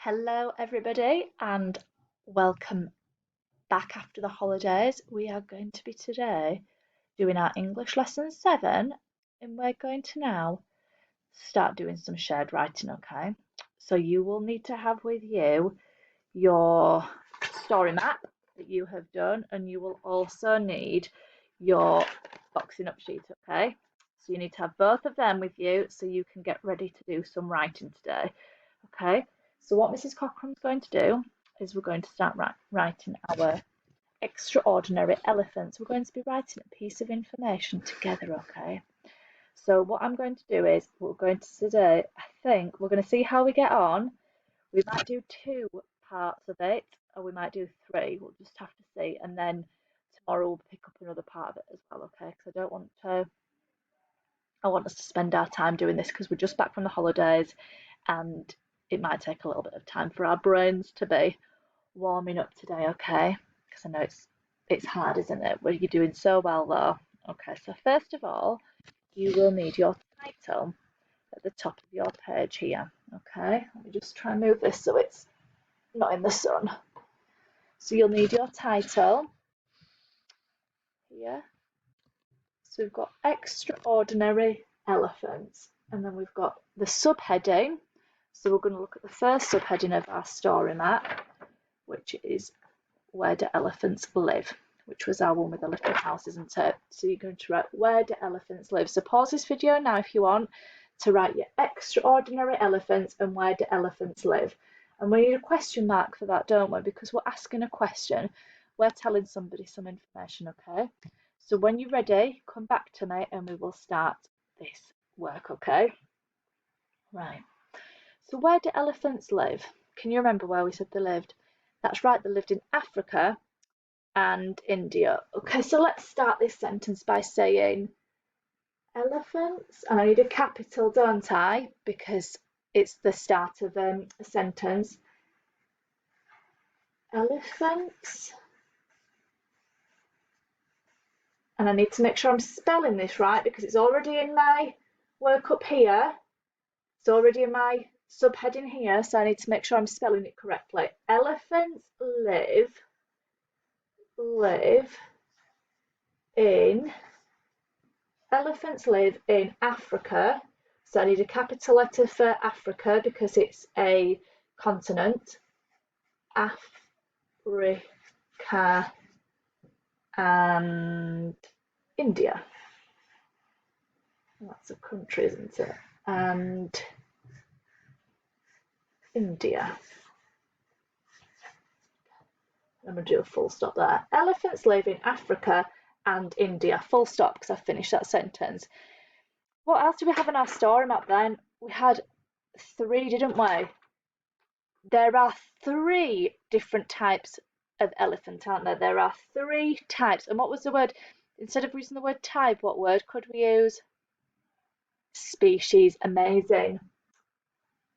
Hello, everybody, and welcome back after the holidays. We are going to be today doing our English lesson 7, and we're going to now start doing some shared writing, okay? So you will need to have with you your story map that you have done, and you will also need your boxing up sheet, okay? So you need to have both of them with you so you can get ready to do some writing today, okay? So what Mrs. Cochrane's going to do is we're going to start writing our extraordinary elephants. We're going to be writing a piece of information together, okay? So what I'm going to do is we're going to today, I think we're going to see how we get on. We might do 2 parts of it, or we might do 3. We'll just have to see, and then tomorrow we'll pick up another part of it as well, okay? Because I don't want to. I want us to spend our time doing this because we're just back from the holidays, and it might take a little bit of time for our brains to be warming up today, okay? Because I know it's hard, isn't it? Well, you're doing so well though. Okay, so first of all, you will need your title at the top of your page here. Okay, let me just try and move this so it's not in the sun. So you'll need your title here. So we've got extraordinary elephants, and then we've got the subheading. So we're going to look at the first subheading of our story map, which is where do elephants live, which was our one with the little house, isn't it? So you're going to write where do elephants live. So pause this video now if you want to write your extraordinary elephants and where do elephants live. And we need a question mark for that, don't we? Because we're asking a question. We're telling somebody some information, okay? So when you're ready, come back to me and we will start this work, okay? Right. So where do elephants live? Can you remember where we said they lived? That's right, they lived in Africa and India. Okay, so let's start this sentence by saying elephants, and I need a capital, don't I? Because it's the start of a sentence. Elephants. And I need to make sure I'm spelling this right because it's already in my work up here. It's already in my subheading here, so I need to make sure I'm spelling it correctly. Elephants live in Africa. So I need a capital letter for Africa because it's a continent. Africa and India. That's a country, isn't it? And India. I'm going to do a full stop there. Elephants live in Africa and India. Full stop because I finished that sentence. What else do we have in our story map then? We had 3, didn't we? There are 3 different types of elephant, aren't there? There are 3 types. And what was the word? Instead of using the word type, what word could we use? Species. Amazing.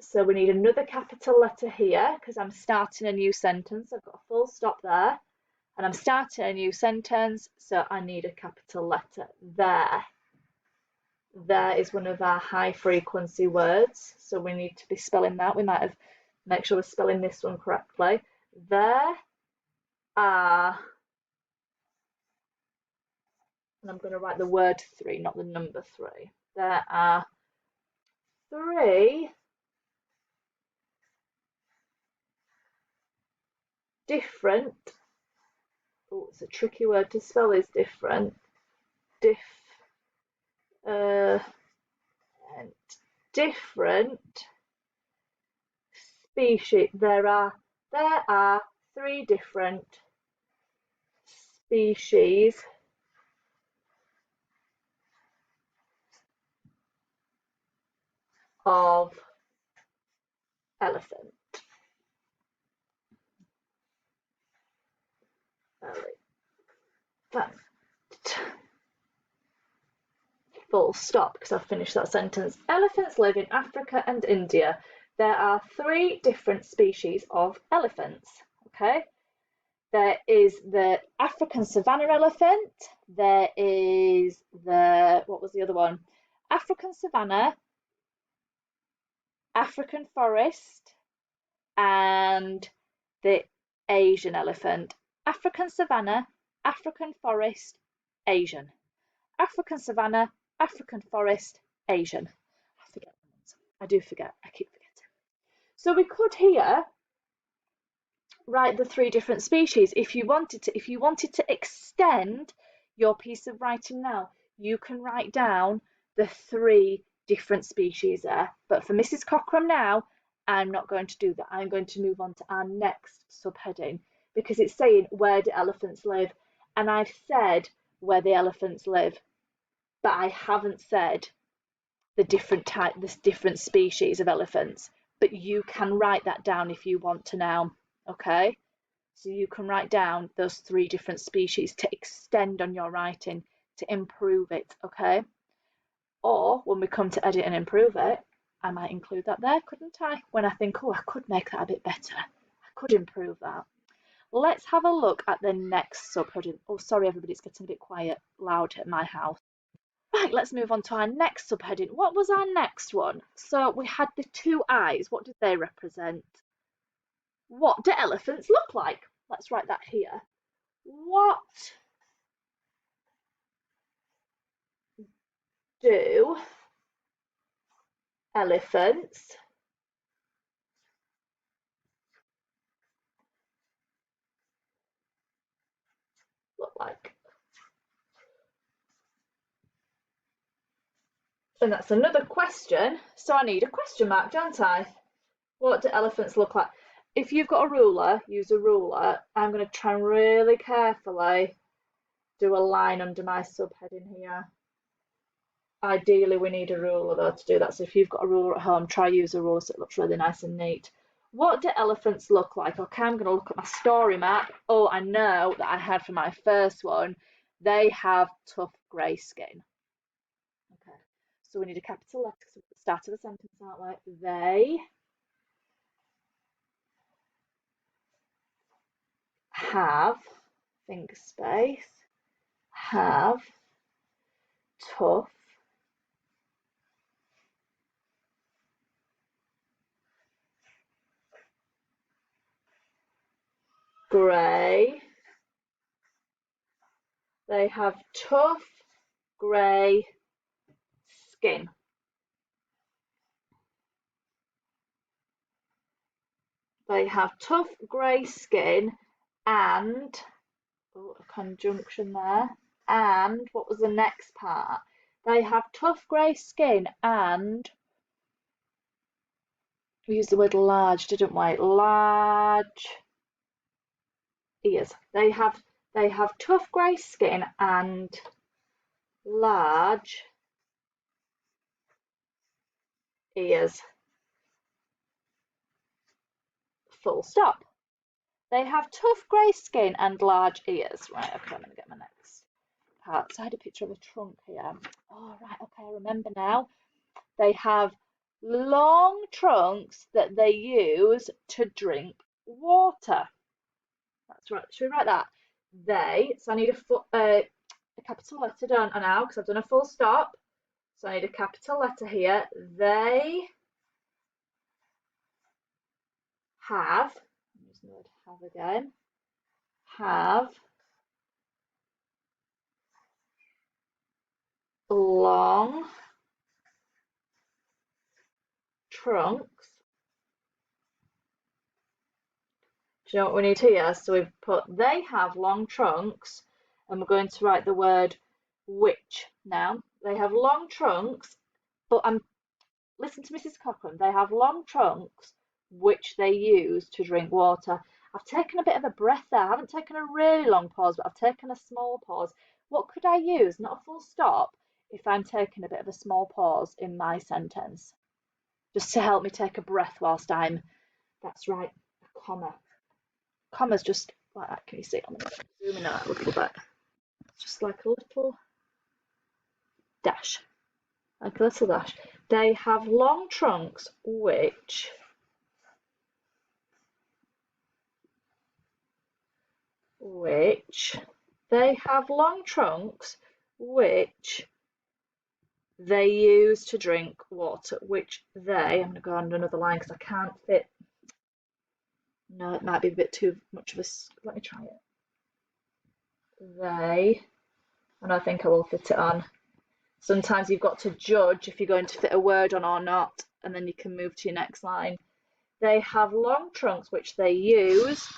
So we need another capital letter here because I'm starting a new sentence. I've got a full stop there. And I'm starting a new sentence, so I need a capital letter there. There is one of our high frequency words, so we need to be spelling that. We might have make sure we're spelling this one correctly. There are, and I'm going to write the word 3, not the number 3. There are 3 different, oh, it's a tricky word to spell, is different, different species. There are 3 different species of elephant. Full stop because I've finished that sentence. Elephants live in Africa and India. There are 3 different species of elephants. Okay, there is the African savanna elephant. There is what was the other one? African savanna, African forest, and the Asian elephant. African savanna, African forest, Asian. African savanna, African forest, Asian. I forget the ones. I do forget. I keep forgetting. So we could here write the three different species. If you wanted to extend your piece of writing now, you can write down the three different species there. But for Mrs. Cockram now, I'm not going to do that. I'm going to move on to our next subheading because it's saying where do elephants live? And I've said where the elephants live, but I haven't said the different species of elephants. But you can write that down if you want to now, okay? So you can write down those three different species to extend on your writing, to improve it, okay? Or when we come to edit and improve it, I might include that there, couldn't I? When I think, oh, I could make that a bit better. I could improve that. Let's have a look at the next subheading. Oh, sorry, everybody, it's getting a bit quiet, loud at my house. Right, let's move on to our next subheading. What was our next one? So we had the two eyes. What did they represent? What do elephants look like? Let's write that here. What do elephants look like? And that's another question, so I need a question mark, don't I? What do elephants look like? If you've got a ruler, use a ruler. I'm going to try and really carefully do a line under my subheading here. Ideally, we need a ruler though to do that. So if you've got a ruler at home, try use a ruler so it looks really nice and neat. What do elephants look like? Okay, I'm going to look at my story map. Oh, I know that I had for my first one. They have tough grey skin. Okay, so we need a capital letter because we're at the start of the sentence, aren't we? They have, think space, have tough grey. They have tough grey skin. They have tough grey skin and, oh, a conjunction there. And what was the next part? They have tough grey skin and we used the word large, didn't we? Large ears. They have tough grey skin and large ears. Full stop. They have tough grey skin and large ears. Right, okay, I'm going to get my next part. So I had a picture of a trunk here. Oh, right, okay, I remember now. They have long trunks that they use to drink water. That's right. Should we write that? They, so I need a capital letter done now because I've done a full stop. So I need a capital letter here. They have, I'm using the word have again, have long trunks. Do you know what we need here? So we've put they have long trunks and we're going to write the word which now. They have long trunks, but listen to Mrs. Cochrane. They have long trunks which they use to drink water. I've taken a bit of a breath there. I haven't taken a really long pause, but I've taken a small pause. What could I use? Not a full stop if I'm taking a bit of a small pause in my sentence. Just to help me take a breath whilst that's right, a comma. Comma's just like that. Can you see? I'm going to zoom in out a little bit. Just like a little dash. Like a little dash. They have long trunks which they have long trunks which they use to drink water. Which they, I'm going to go on another line because I can't fit No, it might be a bit too much of a. Let me try it. They, and I think I will fit it on. Sometimes you've got to judge if you're going to fit a word on or not, and then you can move to your next line. They have long trunks which they use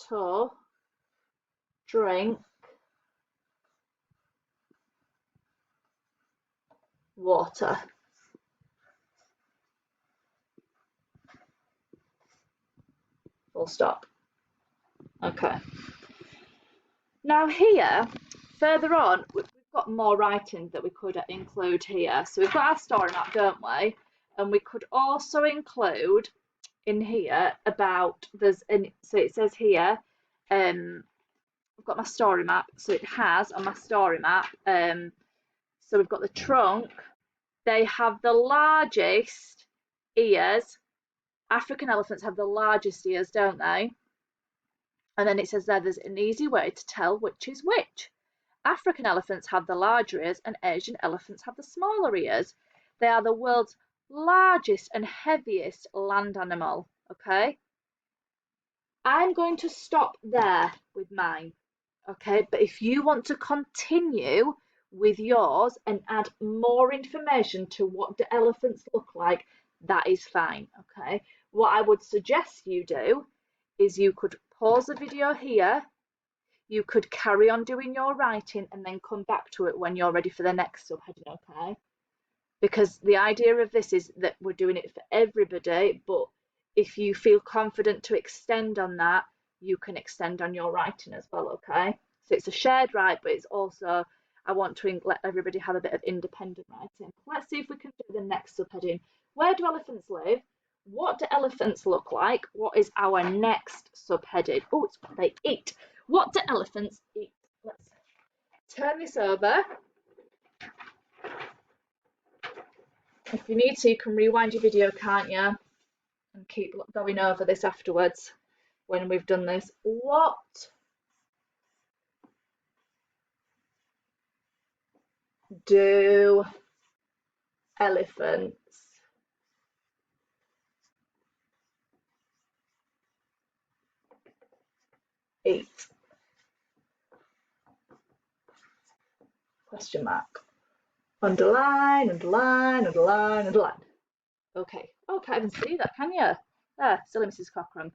to drink water. Full stop. Okay. Now here, further on, we've got more writing that we could include here. So we've got our story map, don't we? And we could also include in here about so it says here, I've got my story map. So it has on my story map. So we've got the trunk. They have the largest ears. African elephants have the largest ears, don't they? And then it says there's an easy way to tell which is which. African elephants have the larger ears and Asian elephants have the smaller ears. They are the world's largest and heaviest land animal. Okay, I'm going to stop there with mine. Okay, but if you want to continue with yours and add more information to what do elephants look like, that is fine. Okay, what I would suggest you do is you could pause the video here, you could carry on doing your writing and then come back to it when you're ready for the next subheading. Okay, because the idea of this is that we're doing it for everybody, but if you feel confident to extend on that, you can extend on your writing as well. Okay, so it's a shared write, but it's also, I want to let everybody have a bit of independent writing. Let's see if we can do the next subheading. Where do elephants live? What do elephants look like? What is our next subheading? Oh, it's what they eat. What do elephants eat? Let's turn this over. If you need to, you can rewind your video, can't you? And keep going over this afterwards when we've done this. What do elephants eat? Question mark. Underline, underline, underline, underline. Okay. Oh, can't even see that, can you? There, silly Mrs. Cochran.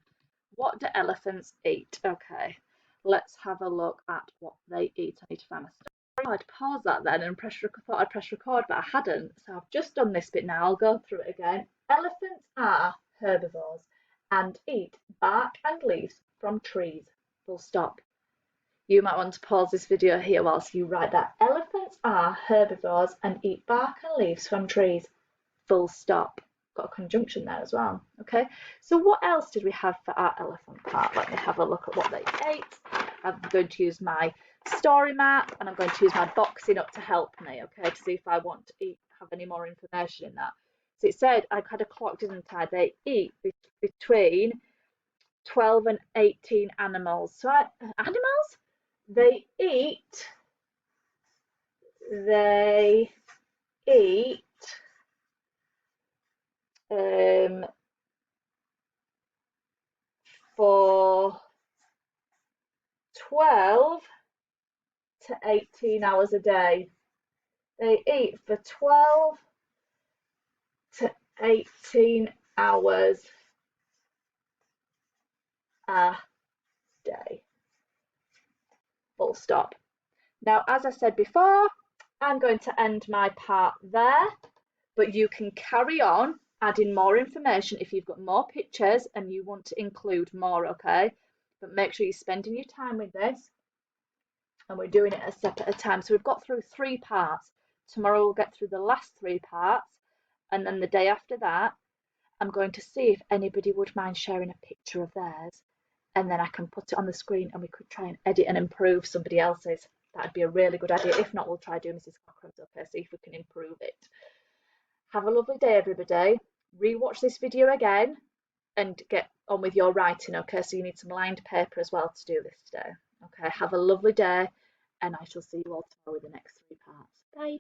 What do elephants eat? Okay. Let's have a look at what they eat. I need to find my stuff. I'd pause that then and thought I'd press record, but I hadn't. So I've just done this bit now. I'll go through it again. Elephants are herbivores and eat bark and leaves from trees. Full stop. You might want to pause this video here whilst you write that. Elephants are herbivores and eat bark and leaves from trees. Full stop. Got a conjunction there as well. Okay, so what else did we have for our elephant part? Let me have a look at what they ate. I'm going to use my story map and I'm going to use my boxing up to help me, okay, to see if I want to have any more information in that. So it said, I had a clock, didn't I? They eat between 12 and 18 animals. So animals? They eat for 12 to 18 hours a day. They eat for 12 to 18 hours a day. Full stop. Now, as I said before, I'm going to end my part there, but you can carry on adding more information if you've got more pictures and you want to include more, okay? But make sure you're spending your time with this and we're doing it a step at a time. So we've got through 3 parts. Tomorrow we'll get through the last 3 parts, and then the day after that, I'm going to see if anybody would mind sharing a picture of theirs, and then I can put it on the screen and we could try and edit and improve somebody else's. That'd be a really good idea. If not, we'll try doing Mrs. Cochran's, okay, see if we can improve it. Have a lovely day, everybody. Rewatch this video again and get on with your writing, okay? So you need some lined paper as well to do this today. Okay, have a lovely day, and I shall see you all tomorrow with the next 3 parts. Bye.